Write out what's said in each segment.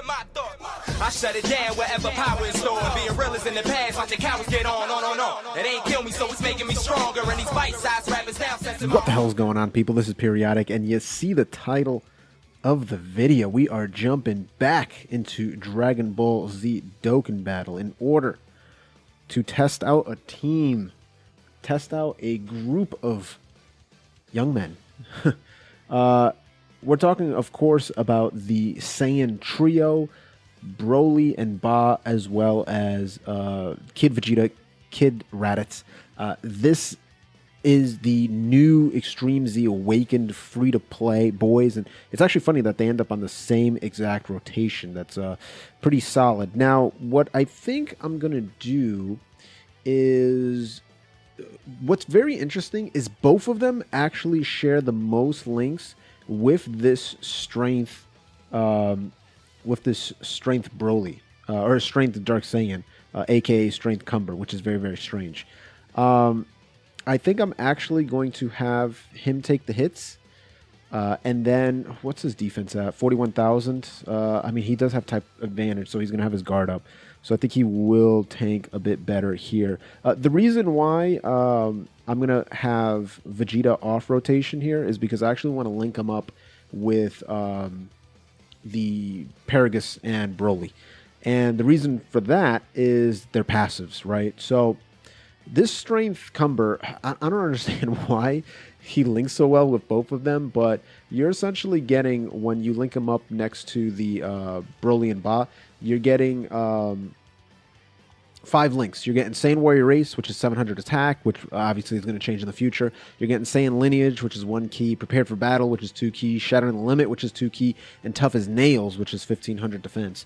my thoughts. I shut it down wherever power is stored. Being real is in the past, watching cowards get on. It ain't kill me, so it's making me stronger. And these bite-sized rappers now sense. What the hell is going on, people? This is Periodik, and you see the title of the video. We are jumping back into Dragonball Z Dokkan Battle in order to test out a team, test out a group of young men. We're talking, of course, about the Saiyan trio, Broly and Ba, as well as Kid Vegeta, Kid Raditz. This is the new Extreme Z Awakened free-to-play boys, and it's actually funny that they end up on the same exact rotation. That's pretty solid. Now, what I think I'm going to do is... What's very interesting is both of them actually share the most links with this strength Broly, or strength Dark Saiyan, aka strength Cumber, which is very, very strange. I think I'm actually going to have him take the hits, and then what's his defense at? 41,000. I mean, he does have type advantage, so he's going to have his guard up. So I think he will tank a bit better here. The reason why I'm going to have Vegeta off rotation here is because I actually want to link him up with the Periodik and Broly. And the reason for that is their passives, right? So this strength Cumber, I don't understand why he links so well with both of them, but you're essentially getting, when you link him up next to the Broly and Ba, you're getting 5 links. You're getting Saiyan Warrior Race, which is 700 attack, which obviously is going to change in the future. You're getting Saiyan Lineage, which is 1 key, Prepared for Battle, which is 2 key, Shattering the Limit, which is 2 key, and Tough as Nails, which is 1500 defense.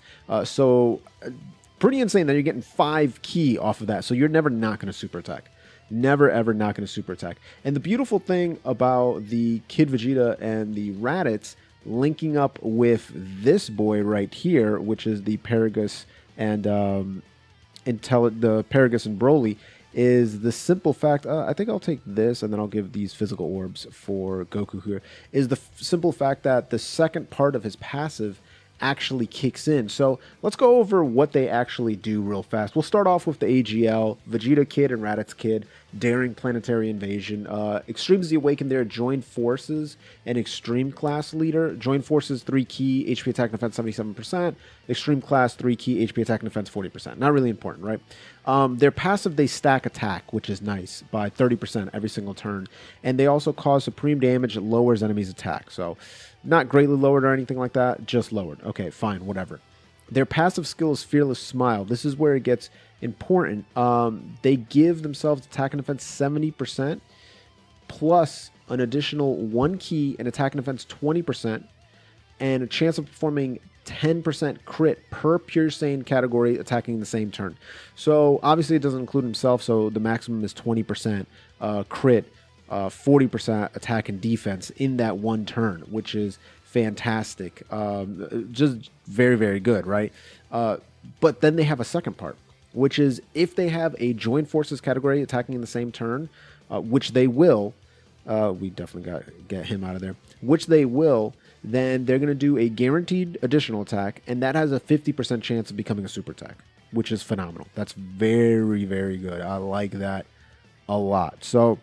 Pretty insane that you're getting 5 key off of that. So you're never not going to super attack. Never, ever not going to super attack. And the beautiful thing about the Kid Vegeta and the Raditz linking up with this boy right here, which is the Periodik and the Periodik and Broly, is the simple fact, I think I'll take this and then I'll give these physical orbs for Goku here, is the simple fact that the second part of his passive actually kicks in. So let's go over what they actually do real fast. We'll start off with the AGL, Vegeta Kid and Raditz Kid, Daring Planetary Invasion. Extreme Z Awakened there, Joined Forces, and Extreme Class Leader. Joined Forces 3 key, HP attack and defense 77%. Extreme Class 3 key, HP attack and defense 40%. Not really important, right? Their passive, they stack attack, which is nice, by 30% every single turn. And they also cause supreme damage that lowers enemies' attack. So not greatly lowered or anything like that, just lowered. Okay, fine, whatever. Their passive skill is Fearless Smile. This is where it gets important. They give themselves attack and defense 70%, plus an additional 1 key and attack and defense 20%, and a chance of performing 10% crit per Pure Saiyan category attacking the same turn. So obviously it doesn't include himself, so the maximum is 20% crit, 40% attack and defense in that one turn, which is fantastic. Just very, very good, right? But then they have a second part, which is if they have a Joined Forces category attacking in the same turn, which they will, we definitely got to get him out of there, which they will, then they're going to do a guaranteed additional attack, and that has a 50% chance of becoming a super attack, which is phenomenal. That's very, very good. I like that a lot. So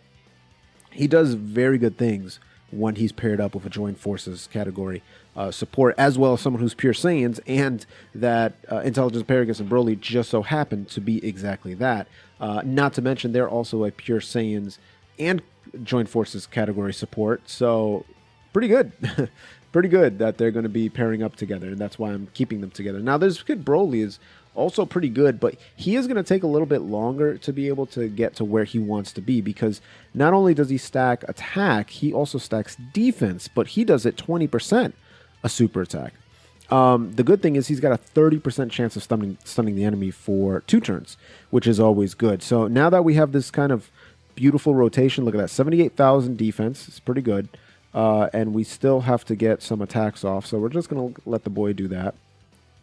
he does very good things when he's paired up with a Joined Forces category support, as well as someone who's Pure Saiyans, and that Intelligence Periodik and Broly just so happen to be exactly that. Not to mention they're also a Pure Saiyans and Joined Forces category support, so pretty good. Pretty good that they're going to be pairing up together, and that's why I'm keeping them together. Now, this Kid Broly is also pretty good, but he is going to take a little bit longer to be able to get to where he wants to be, because not only does he stack attack, he also stacks defense, but he does it 20% a super attack. The good thing is he's got a 30% chance of stunning the enemy for 2 turns, which is always good. So now that we have this kind of beautiful rotation, look at that, 78,000 defense, it's pretty good. And we still have to get some attacks off, so we're just going to let the boy do that.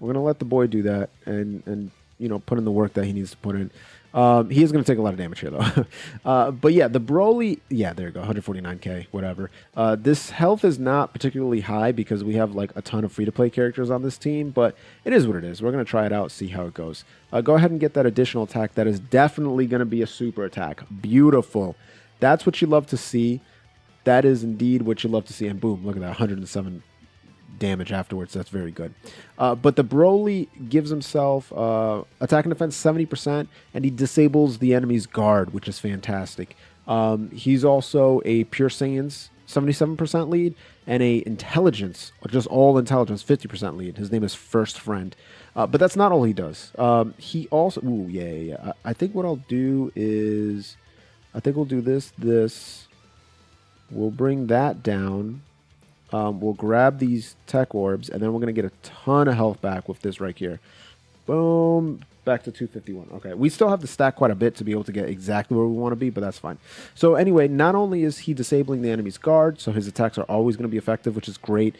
We're going to let the boy do that and you know, put in the work that he needs to put in. He is going to take a lot of damage here, though. But yeah, the Broly, yeah, there you go, 149k, whatever. This health is not particularly high because we have like a ton of free-to-play characters on this team, but it is what it is. We're going to try it out, see how it goes. Go ahead and get that additional attack. That is definitely going to be a super attack. Beautiful. That's what you love to see. That is indeed what you love to see. And boom, look at that, 107 damage afterwards. That's very good. But the Broly gives himself attack and defense 70%, and he disables the enemy's guard, which is fantastic. He's also a Pure Saiyan's 77% lead and a intelligence, just all intelligence, 50% lead. His name is First Friend. But that's not all he does. He also, ooh, yeah. I think what I'll do is, I think we'll do this. We'll bring that down. We'll grab these tech orbs, and then we're going to get a ton of health back with this right here. Boom. Back to 251. Okay. We still have to stack quite a bit to be able to get exactly where we want to be, but that's fine. So anyway, not only is he disabling the enemy's guard, so his attacks are always going to be effective, which is great.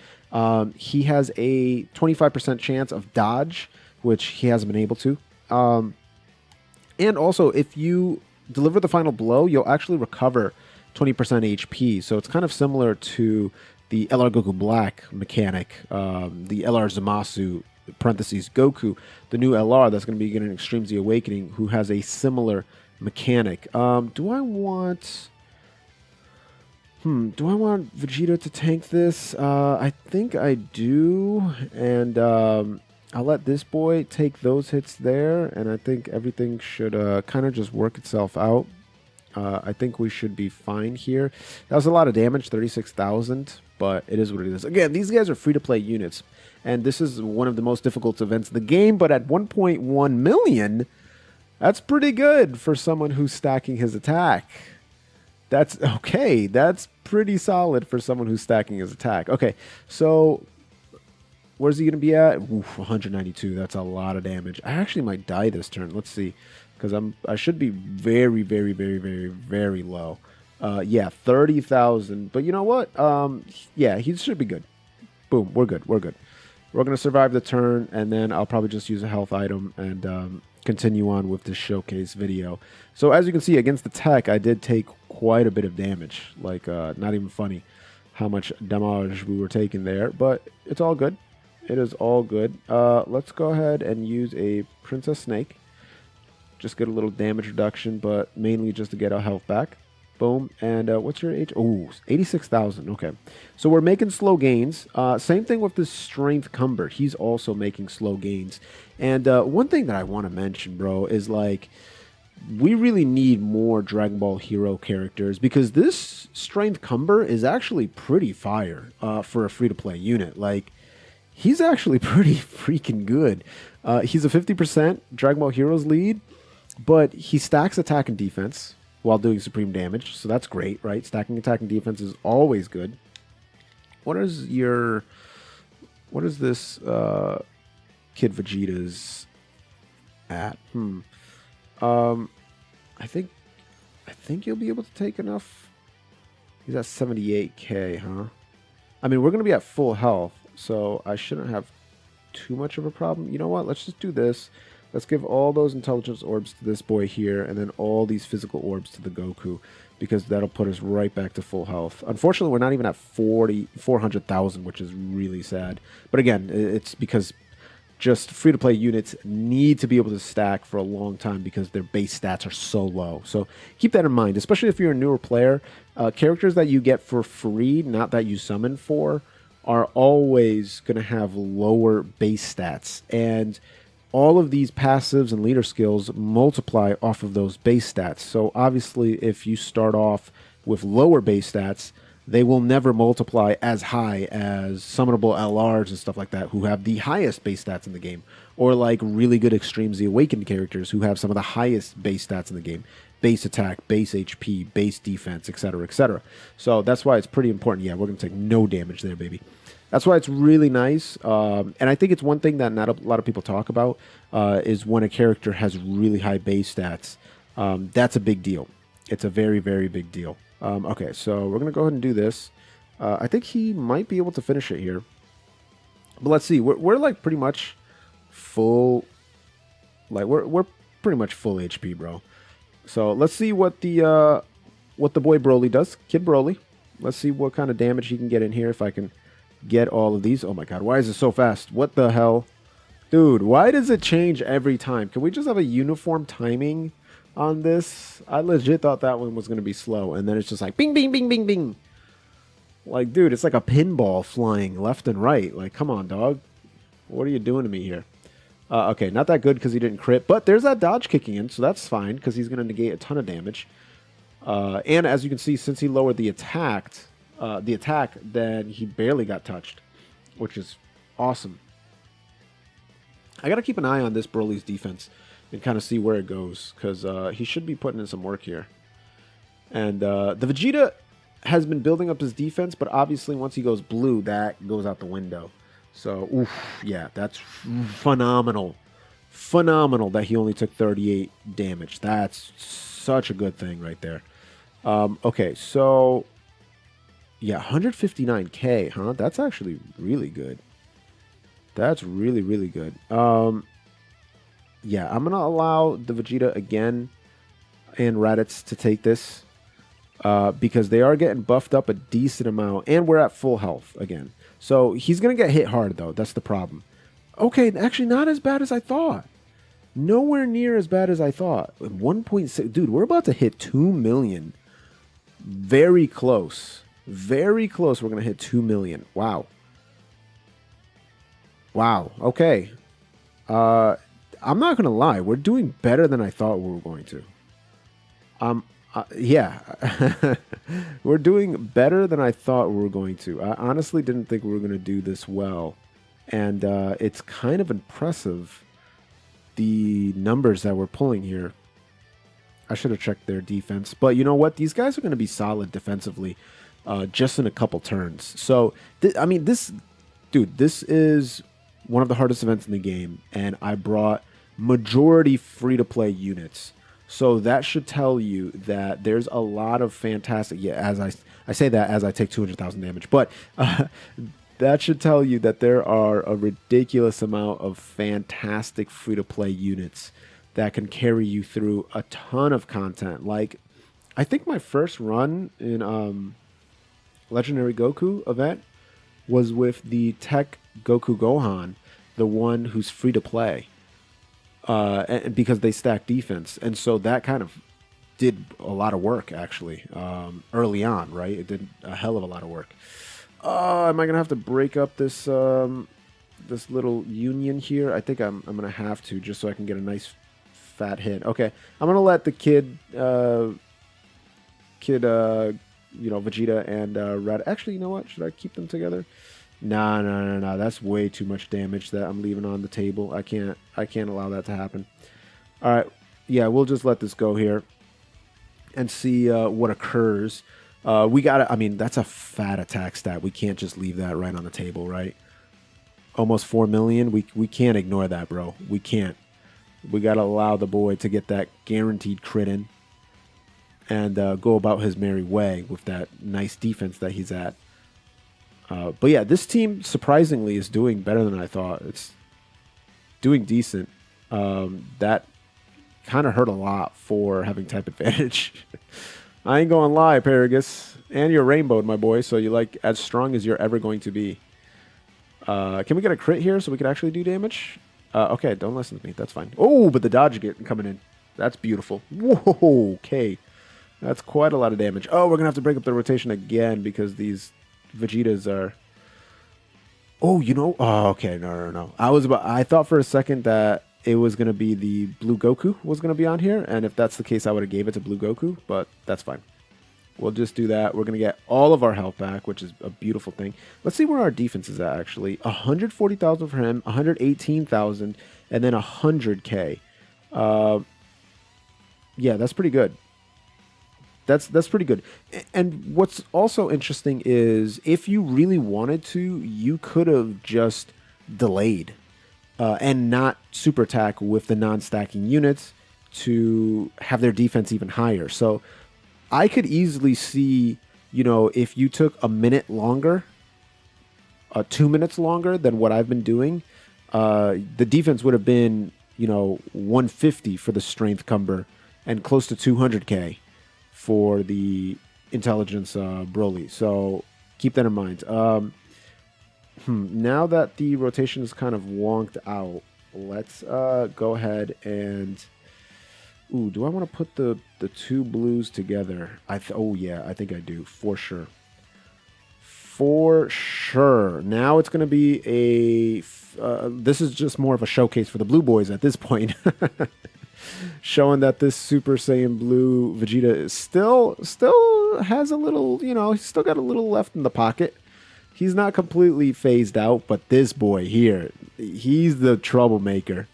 He has a 25% chance of dodge, which he hasn't been able to. And also, if you deliver the final blow, you'll actually recover 20% HP. So it's kind of similar to the LR Goku Black mechanic, the LR Zamasu, parentheses, Goku, the new LR that's going to be getting Extreme Z Awakening, who has a similar mechanic. Do I want Vegeta to tank this? I think I do, and I'll let this boy take those hits there, and I think everything should kind of just work itself out. I think we should be fine here. That was a lot of damage, 36,000, but it is what it is. Again, these guys are free-to-play units, and this is one of the most difficult events in the game, but at 1.1 million, that's pretty good for someone who's stacking his attack. That's okay. That's pretty solid for someone who's stacking his attack. Okay, so where's he going to be at? Oof, 192. That's a lot of damage. I actually might die this turn. Let's see. Because I should be very, very, very, very, very low. Yeah, 30,000. But you know what? Yeah, he should be good. Boom, we're good. We're good. We're going to survive the turn, and then I'll probably just use a health item and continue on with this showcase video. So as you can see, against the tech, I did take quite a bit of damage. Like, not even funny how much damage we were taking there. But it's all good. It is all good. Let's go ahead and use a Princess Snake. Just get a little damage reduction, but mainly just to get our health back. Boom. And what's your age? Oh, 86,000. Okay. So we're making slow gains. Same thing with the Strength Cumber. He's also making slow gains. And one thing that I want to mention, bro, is like, we really need more Dragon Ball Hero characters because this Strength Cumber is actually pretty fire for a free-to-play unit. Like, he's actually pretty freaking good. He's a 50% Dragon Ball Heroes lead. But he stacks attack and defense while doing supreme damage, so that's great, right? Stacking attack and defense is always good. What is this Kid Vegeta's at? I think you'll be able to take enough. He's at 78k, huh? I mean, we're going to be at full health, so I shouldn't have too much of a problem. You know what? Let's just do this. Let's give all those intelligence orbs to this boy here, and then all these physical orbs to the Goku, because that'll put us right back to full health. Unfortunately, we're not even at 400,000, which is really sad. But again, it's because just free-to-play units need to be able to stack for a long time because their base stats are so low. So keep that in mind, especially if you're a newer player. Characters that you get for free, not that you summon for, are always going to have lower base stats. And all of these passives and leader skills multiply off of those base stats. So obviously, if you start off with lower base stats, they will never multiply as high as summonable LRs and stuff like that, who have the highest base stats in the game. Or like really good Extreme Z Awakened characters who have some of the highest base stats in the game. Base attack, base HP, base defense, etc., etc. So that's why it's pretty important. Yeah, we're going to take no damage there, baby. That's why it's really nice, and I think it's one thing that not a lot of people talk about is when a character has really high base stats. That's a big deal. It's a very, very big deal. Okay, so we're going to go ahead and do this. I think he might be able to finish it here. But let's see. We're like pretty much full. Like we're pretty much full HP, bro. So let's see what the boy Broly does. Kid Broly. Let's see what kind of damage he can get in here if I can get all of these. Oh my god, why is it so fast? What the hell? Dude, why does it change every time? Can we just have a uniform timing on this? I legit thought that one was going to be slow, and then it's just like bing, bing, bing, bing, bing. Like, dude, it's like a pinball flying left and right. Like, come on, dog. What are you doing to me here? Okay, not that good because he didn't crit, but there's that dodge kicking in, so that's fine because he's going to negate a ton of damage. And as you can see, since he lowered the attack, then he barely got touched, which is awesome. I got to keep an eye on this Broly's defense and kind of see where it goes, because he should be putting in some work here. And the Vegeta has been building up his defense, but obviously once he goes blue, that goes out the window. So, oof, yeah, that's phenomenal. Phenomenal that he only took 38 damage. That's such a good thing right there. Okay, so, yeah, 159k, huh? That's actually really good. That's really, really good. Yeah, I'm going to allow the Vegeta again and Raditz to take this because they are getting buffed up a decent amount, and we're at full health again. So he's going to get hit hard, though. That's the problem. Okay, actually not as bad as I thought. Nowhere near as bad as I thought. 1.6. Dude, we're about to hit 2 million. Very close. Very close. We're going to hit 2 million. Wow. Wow. Okay. I'm not going to lie. We're doing better than I thought we were going to. Yeah. We're doing better than I thought we were going to. I honestly didn't think we were going to do this well. And it's kind of impressive, the numbers that we're pulling here. I should have checked their defense. But you know what? These guys are going to be solid defensively just in a couple turns. So, I mean, this is one of the hardest events in the game. And I brought majority free-to-play units. So that should tell you that there's a lot of fantastic... Yeah, as I say that as I take 200,000 damage. But that should tell you that there are a ridiculous amount of fantastic free-to-play units that can carry you through a ton of content. Like, I think my first run in Legendary Goku event was with the Tech Goku Gohan, the one who's free-to-play. And because they stack defense. And so that kind of did a lot of work, actually, early on, right? It did a hell of a lot of work. Am I going to have to break up this this little union here? I think I'm going to have to, just so I can get a nice fat hit. Okay, I'm going to let the kid, Vegeta and Rad... Actually, you know what? Should I keep them together? No. That's way too much damage that I'm leaving on the table. I can't allow that to happen. All right. Yeah, we'll just let this go here and see what occurs. We got to... I mean, that's a fat attack stat. We can't just leave that right on the table, right? Almost 4 million. We can't ignore that, bro. We can't. We got to allow the boy to get that guaranteed crit in and go about his merry way with that nice defense that he's at. But yeah, this team surprisingly is doing better than I thought. It's doing decent. That kind of hurt a lot for having type advantage. I ain't gonna lie, Periodik. And you're rainbowed, my boy, so you're like as strong as you're ever going to be. Can we get a crit here so we can actually do damage? Okay, don't listen to me. That's fine. Oh, but the dodge coming in. That's beautiful. Whoa, okay. That's quite a lot of damage. Oh, we're gonna have to break up the rotation again because these Vegetas are... Oh, you know... Oh, okay. No. I thought for a second that it was going to be the Blue Goku was going to be on here. And if that's the case, I would have gave it to Blue Goku. But that's fine. We'll just do that. We're going to get all of our health back, which is a beautiful thing. Let's see where our defense is at, actually. 140,000 for him, 118,000, and then 100k. Yeah, that's pretty good. That's pretty good. And what's also interesting is if you really wanted to, you could have just delayed and not super attack with the non-stacking units to have their defense even higher. So I could easily see, if you took a minute longer, 2 minutes longer than what I've been doing, the defense would have been 150 for the strength Cumber and close to 200k for the intelligence Broly. So keep that in mind. Now that the rotation is kind of wonked out, let's go ahead and... Ooh, do I want to put the two blues together? Oh, yeah, I think I do, for sure. For sure. Now it's going to be a... this is just more of a showcase for the blue boys at this point. Showing that this Super Saiyan Blue Vegeta is still has a little, he's still got a little left in the pocket. He's not completely phased out, but this boy here, he's the troublemaker.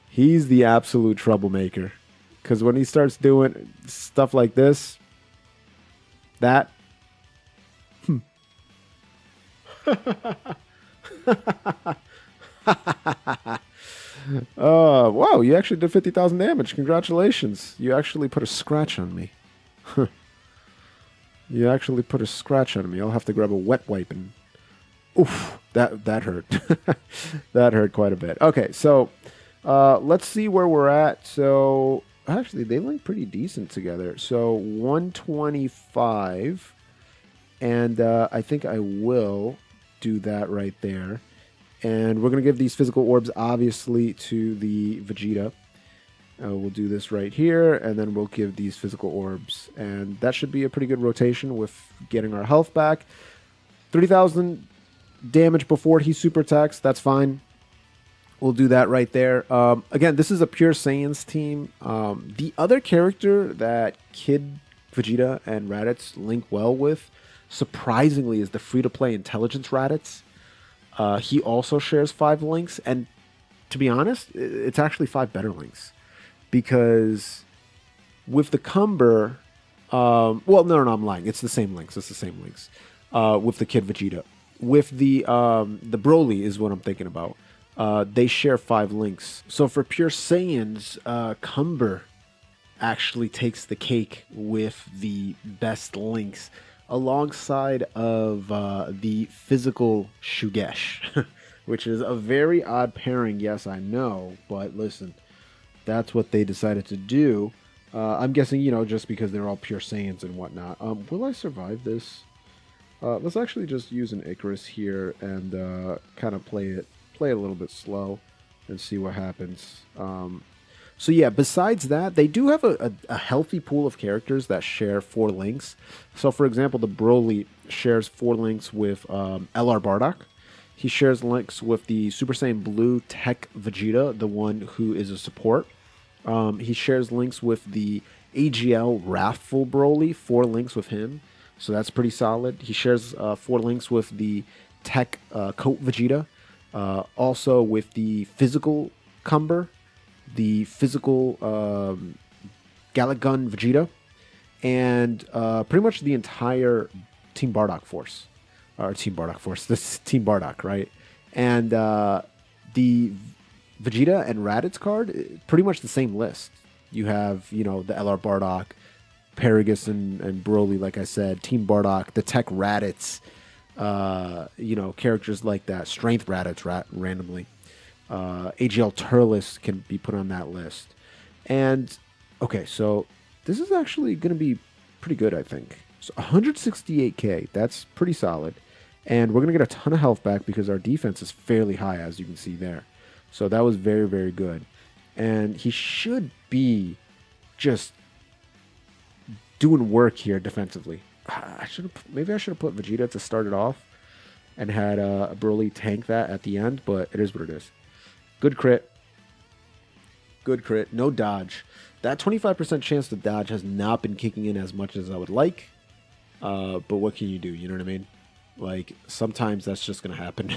He's the absolute troublemaker. Because when he starts doing stuff like this, that... Wow, you actually did 50,000 damage. Congratulations. You actually put a scratch on me. You actually put a scratch on me. I'll have to grab a wet wipe and... Oof, that hurt. That hurt quite a bit. Okay, so let's see where we're at. So, actually, they link pretty decent together. So, 125. And I think I will do that right there. And we're going to give these physical orbs, obviously, to the Vegeta. We'll do this right here, and then we'll give these physical orbs. And that should be a pretty good rotation with getting our health back. 30,000 damage before he super attacks. That's fine. We'll do that right there. Again, this is a pure Saiyans team. The other character that Kid Vegeta and Raditz link well with, surprisingly, is the free-to-play intelligence Raditz. He also shares 5 links, and to be honest, it's actually 5 better links. Because with the Cumber, well, no, I'm lying. It's the same links. With the Kid Vegeta. With the Broly is what I'm thinking about. They share 5 links. So for pure Saiyans, Cumber actually takes the cake with the best links, alongside of the physical Shugesh, which is a very odd pairing, yes, I know, but listen, that's what they decided to do. I'm guessing, just because they're all pure Saiyans and whatnot. Will I survive this? Let's actually just use an Icarus here and kind of play it a little bit slow and see what happens. So yeah, besides that, they do have a healthy pool of characters that share 4 links. So for example, the Broly shares 4 links with LR Bardock. He shares links with the Super Saiyan Blue Tech Vegeta, the one who is a support. He shares links with the AGL Wrathful Broly, 4 links with him. So that's pretty solid. He shares 4 links with the Tech Coat Vegeta. Also with the physical Cumber, the physical Gallic Gun Vegeta, and pretty much the entire Team Bardock force. Or Team Bardock force. This is Team Bardock, right? And the Vegeta and Raditz card, pretty much the same list. You have, the LR Bardock, Periodik and Broly, like I said, Team Bardock, the Tech Raditz, characters like that, Strength Raditz randomly. AGL Turles can be put on that list. And, okay, so this is actually going to be pretty good, I think. So 168k, that's pretty solid. And we're going to get a ton of health back because our defense is fairly high, as you can see there. So that was very, very good. And he should be just doing work here defensively. Maybe I should have put Vegeta to start it off and had Broly tank that at the end, but it is what it is. Good crit. Good crit. No dodge. That 25% chance to dodge has not been kicking in as much as I would like. But what can you do? You know what I mean? Like, sometimes that's just going to happen.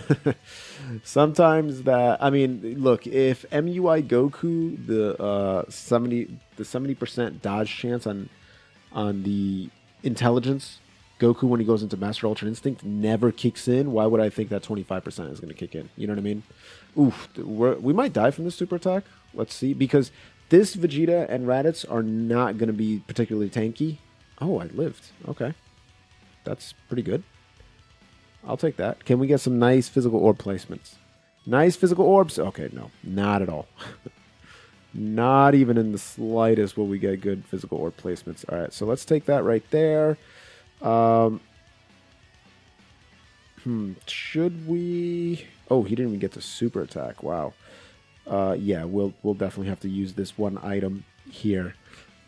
Sometimes that... I mean, look, if MUI Goku, the 70% dodge chance on the intelligence Goku when he goes into Master Ultra Instinct never kicks in, why would I think that 25% is going to kick in? You know what I mean? Oof, we might die from this super attack. Let's see, because this Vegeta and Raditz are not going to be particularly tanky. Oh, I lived. Okay. That's pretty good. I'll take that. Can we get some nice physical orb placements? Nice physical orbs? Okay, no, not at all. Not even in the slightest will we get good physical orb placements. All right, so let's take that right there. Should we... Oh, he didn't even get to super attack. Wow. Yeah, we'll definitely have to use this one item here.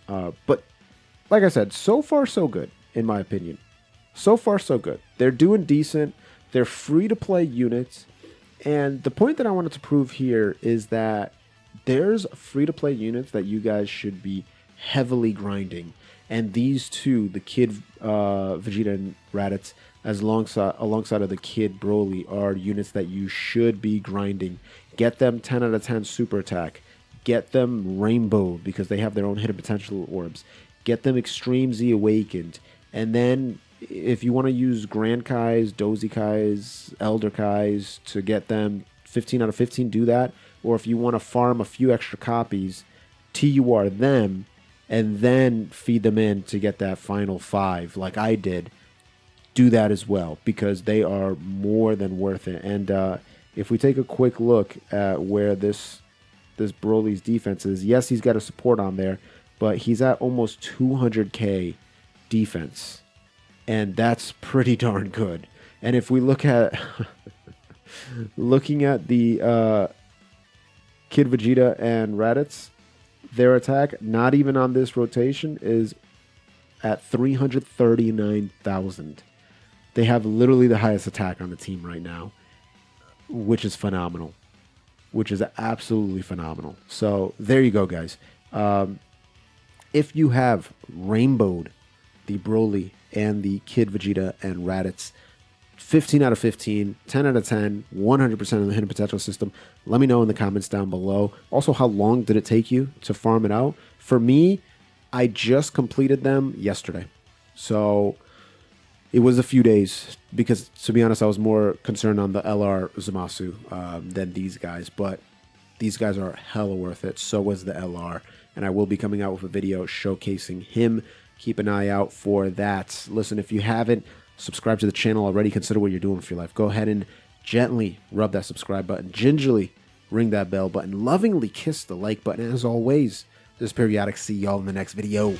But like I said, so far so good, in my opinion. So far so good. They're doing decent. They're free-to-play units. And the point that I wanted to prove here is that there's free-to-play units that you guys should be heavily grinding. And these two, the Kid Vegeta and Raditz, alongside of the Kid Broly, are units that you should be grinding. Get them 10 out of 10 super attack. Get them rainbowed because they have their own hidden potential orbs. Get them Extreme Z awakened. And then if you want to use Grand Kais, Dozy Kais, Elder Kais to get them 15 out of 15, do that. Or if you want to farm a few extra copies, TUR them, and then feed them in to get that final 5 like I did, do that as well because they are more than worth it. And if we take a quick look at where this Broly's defense is, yes, he's got a support on there, but he's at almost 200k defense, and that's pretty darn good. And if we look at looking at the Kid Vegeta and Raditz, their attack, not even on this rotation, is at 339,000. They have literally the highest attack on the team right now, which is phenomenal. Which is absolutely phenomenal. So there you go, guys. If you have rainbowed the Broly and the Kid Vegeta and Raditz, 15 out of 15, 10 out of 10, 100% in the hidden potential system, let me know in the comments down below. Also, how long did it take you to farm it out? For me, I just completed them yesterday. So it was a few days because, to be honest, I was more concerned on the LR Zamasu than these guys. But these guys are hella worth it. So was the LR. And I will be coming out with a video showcasing him. Keep an eye out for that. Listen, if you haven't subscribed to the channel already, consider what you're doing for your life. Go ahead and gently rub that subscribe button. Gingerly ring that bell button. Lovingly kiss the like button. As always, this is Periodik. See y'all in the next video.